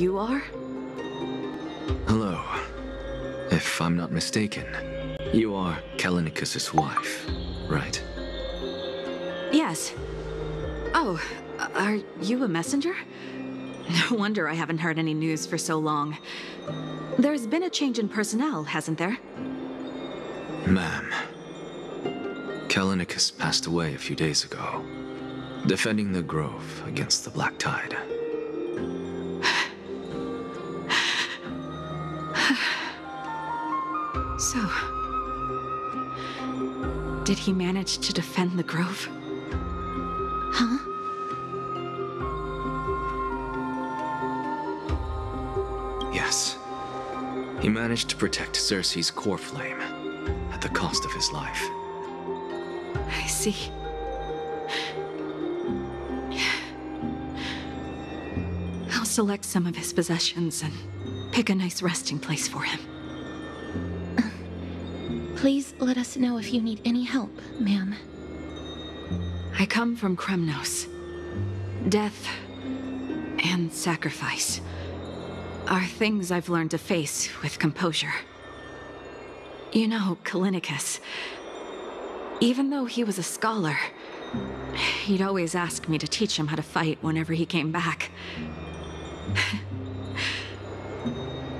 you are? Hello. If I'm not mistaken, you are Callinicus's wife, right? Yes. Oh, are you a messenger? No wonder I haven't heard any news for so long. There's been a change in personnel, hasn't there? Ma'am, Callinicus passed away a few days ago, defending the Grove against the Black Tide. So, did he manage to defend the Grove? Huh? Yes. He managed to protect Cersei's core flame at the cost of his life. I see. I'll select some of his possessions and pick a nice resting place for him. Please let us know if you need any help, ma'am. I come from Kremnos. Death and sacrifice are things I've learned to face with composure. You know, Callinicus, even though he was a scholar, he'd always ask me to teach him how to fight whenever he came back.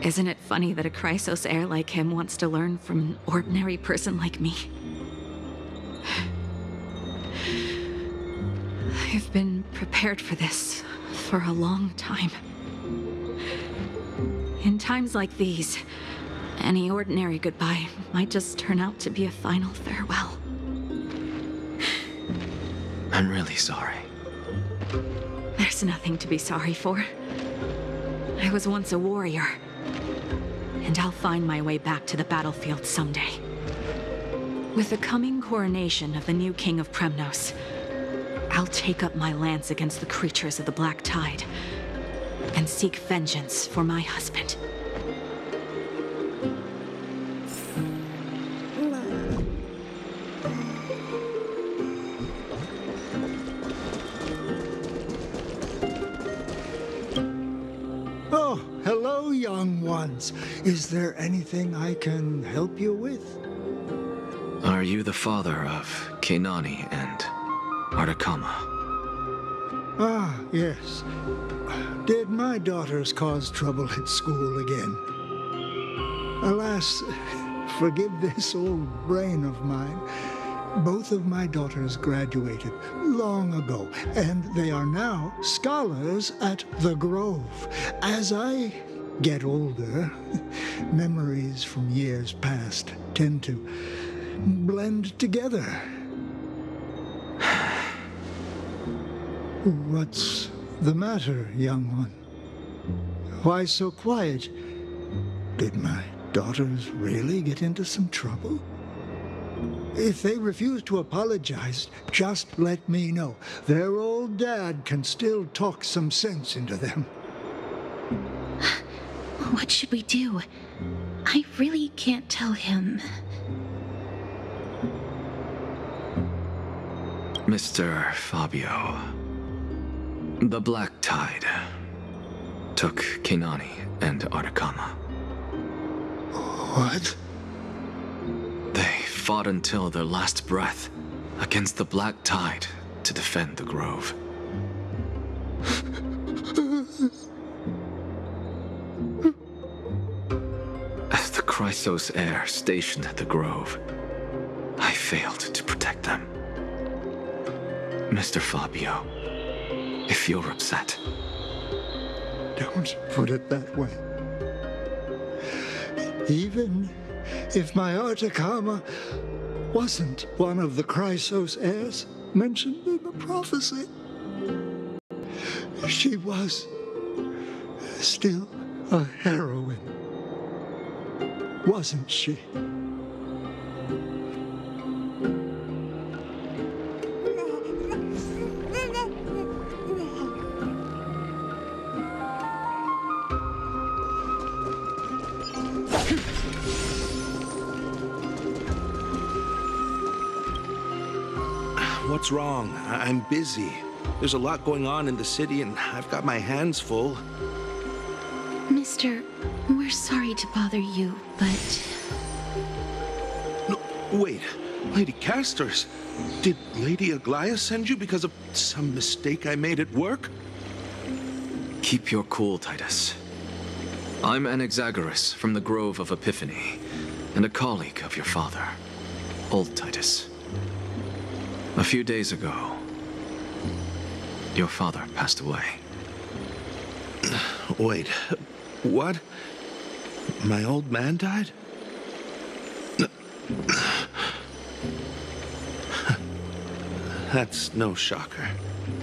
Isn't it funny that a Chrysos heir like him wants to learn from an ordinary person like me? I've been prepared for this for a long time. In times like these, any ordinary goodbye might just turn out to be a final farewell. I'm really sorry. There's nothing to be sorry for. I was once a warrior, and I'll find my way back to the battlefield someday. With the coming coronation of the new king of Kremnos, I'll take up my lance against the creatures of the Black Tide and seek vengeance for my husband. Oh, hello, young ones. Is there anything I can help you with? Are you the father of Kenani and Artakama? Ah, yes. Did my daughters cause trouble at school again? Alas, forgive this old brain of mine. Both of my daughters graduated long ago, and they are now scholars at the Grove. As I get older, memories from years past tend to blend together. What's the matter, young one? Why so quiet? Did my daughters really get into some trouble? If they refuse to apologize, just let me know. Their old dad can still talk some sense into them. What should we do? I really can't tell him. Mr. Fabio, the Black Tide took Kenani and Artakama. What? They fought until their last breath against the Black Tide to defend the Grove. As the Chrysos heir stationed at the Grove, I failed to protect them. Mr. Fabio, if you're upset... Don't put it that way. Even if my Artakama wasn't one of the Chrysos heirs mentioned in the prophecy, she was still a heroine, wasn't she? What's wrong? I'm busy. There's a lot going on in the city, and I've got my hands full. Master, we're sorry to bother you, but... No, wait. Lady Castors, did Lady Aglaya send you because of some mistake I made at work? Keep your cool, Titus. I'm Anaxagoras from the Grove of Epiphany, and a colleague of your father, old Titus. A few days ago, your father passed away. Wait, what? My old man died? That's no shocker.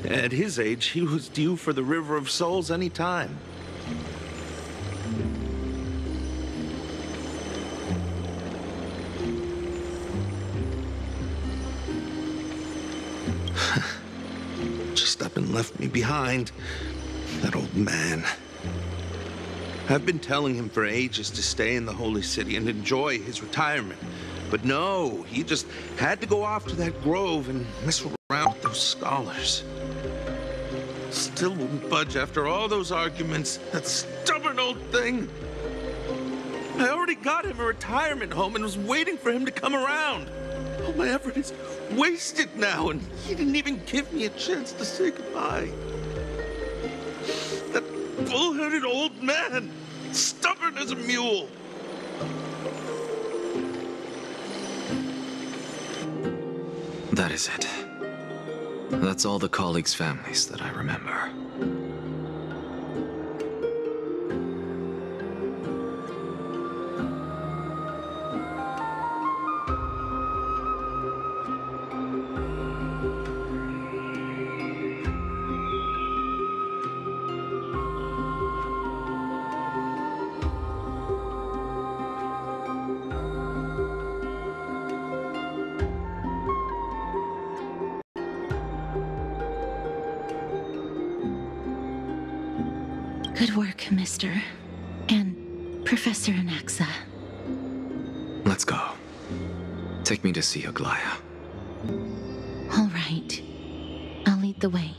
At his age, he was due for the River of Souls any time. Just up and left me behind. That old man. I've been telling him for ages to stay in the Holy City and enjoy his retirement. But no, he just had to go off to that grove and mess around with those scholars. Still wouldn't budge after all those arguments. That stubborn old thing. I already got him a retirement home and was waiting for him to come around. All my effort is wasted now, and he didn't even give me a chance to say goodbye. That bull-headed old man, stubborn as a mule. That is it. That's all the colleagues' families that I remember. Good work, Mister. And Professor Anaxa. Let's go. Take me to see Aglaya. All right. I'll lead the way.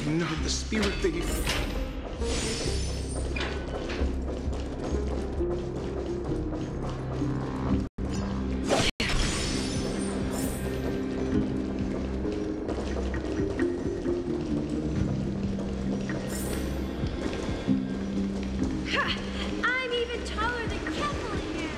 Not the spirit thief. I'm even taller than Keffel here.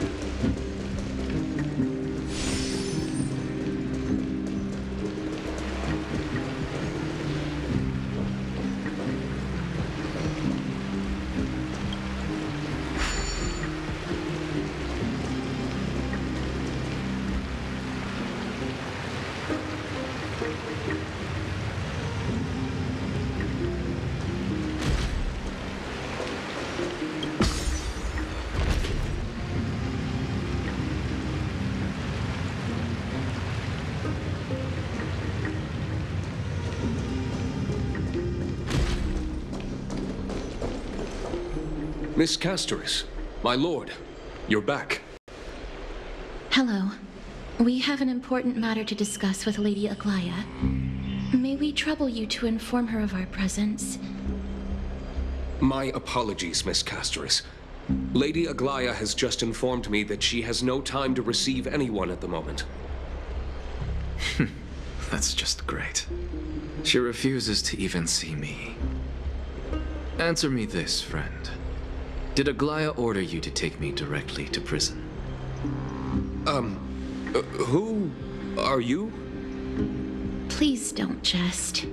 Miss Castoris, my lord, you're back. Hello. We have an important matter to discuss with Lady Aglaya. May we trouble you to inform her of our presence? My apologies, Miss Castoris. Lady Aglaya has just informed me that she has no time to receive anyone at the moment. That's just great. She refuses to even see me. Answer me this, friend. Did Aglaya order you to take me directly to prison? Who are you? Please don't jest.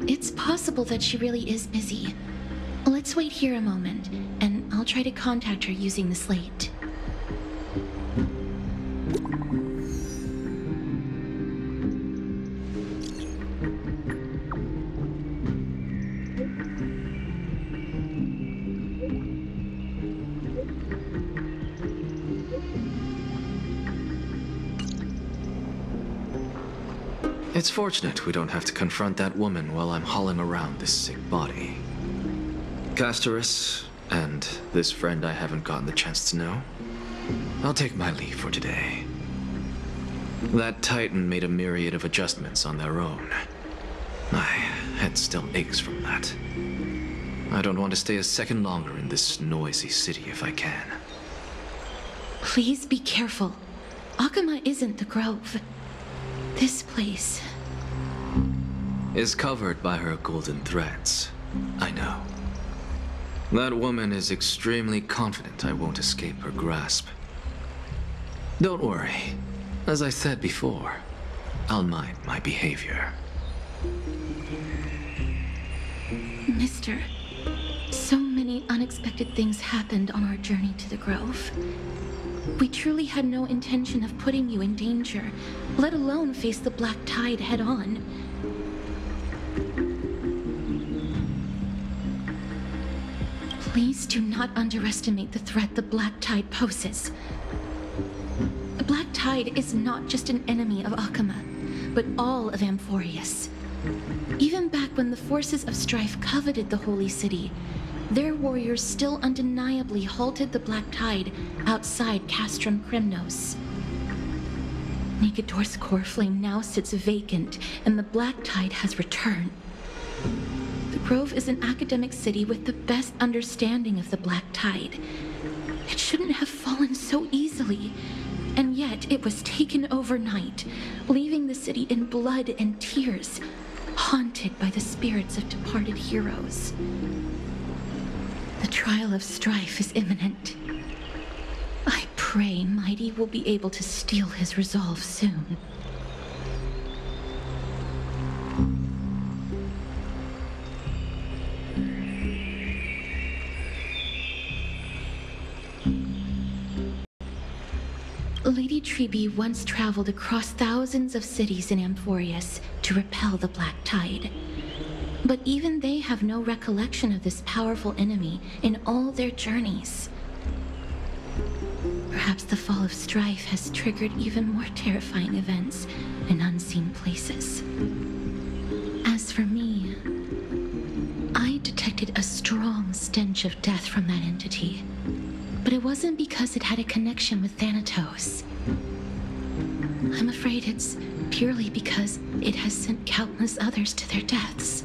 It's possible that she really is busy. Let's wait here a moment, and I'll try to contact her using the slate. It's fortunate we don't have to confront that woman while I'm hauling around this sick body. Castorus, and this friend I haven't gotten the chance to know, I'll take my leave for today. That Titan made a myriad of adjustments on their own. My head still aches from that. I don't want to stay a second longer in this noisy city if I can. Please be careful. Akama isn't the Grove. This place is covered by her golden threads. I know. That woman is extremely confident I won't escape her grasp. Don't worry. As I said before, I'll mind my behavior. Mister, so many unexpected things happened on our journey to the Grove. We truly had no intention of putting you in danger, let alone face the Black Tide head-on. Please do not underestimate the threat the Black Tide poses. The Black Tide is not just an enemy of Akama, but all of Amphorius. Even back when the forces of strife coveted the Holy City, their warriors still undeniably halted the Black Tide outside Castrum Kremnos. Nigador's core flame now sits vacant, and the Black Tide has returned. The Grove is an academic city with the best understanding of the Black Tide. It shouldn't have fallen so easily, and yet it was taken overnight, leaving the city in blood and tears, haunted by the spirits of departed heroes. The trial of strife is imminent. I pray Mighty will be able to steel his resolve soon. Lady Trebe once traveled across thousands of cities in Amphorius to repel the Black Tide. But even they have no recollection of this powerful enemy in all their journeys. Perhaps the fall of strife has triggered even more terrifying events in unseen places. As for me, I detected a strong stench of death from that entity. But it wasn't because it had a connection with Thanatos. I'm afraid it's purely because it has sent countless others to their deaths.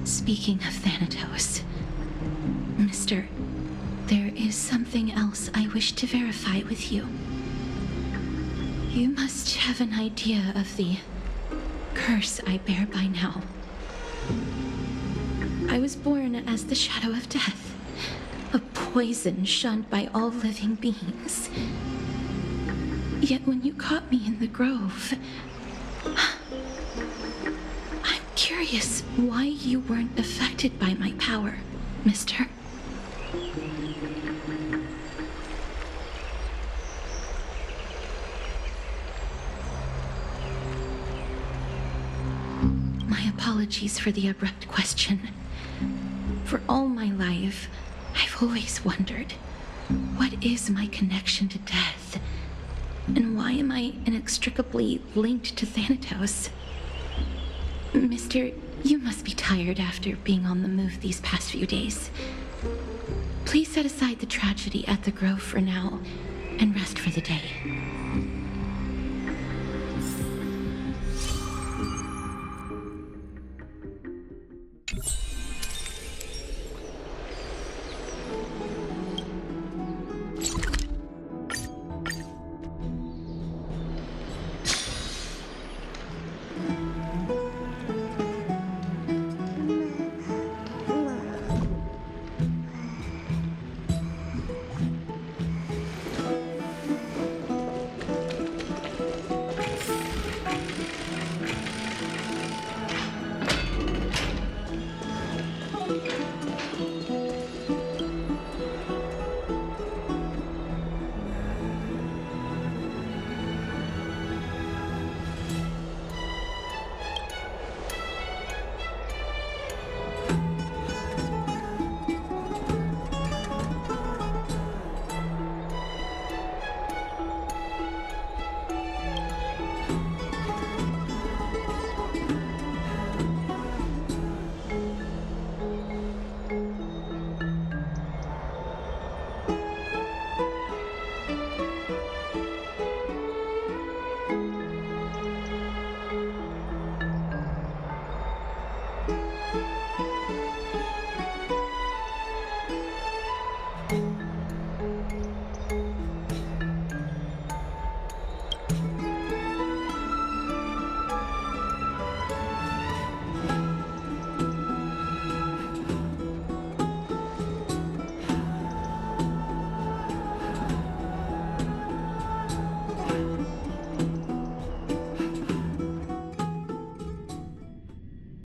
Speaking of Thanatos, Mister, there is something else I wish to verify with you. You must have an idea of the curse I bear by now. I was born as the shadow of death, a poison shunned by all living beings. Yet when you caught me in the Grove, I'm curious why you weren't affected by my power, Mister. My apologies for the abrupt question. For all my life, I've always wondered, what is my connection to death? And why am I inextricably linked to Thanatos? Mister, you must be tired after being on the move these past few days. Please set aside the tragedy at the Grove for now, and rest for the day.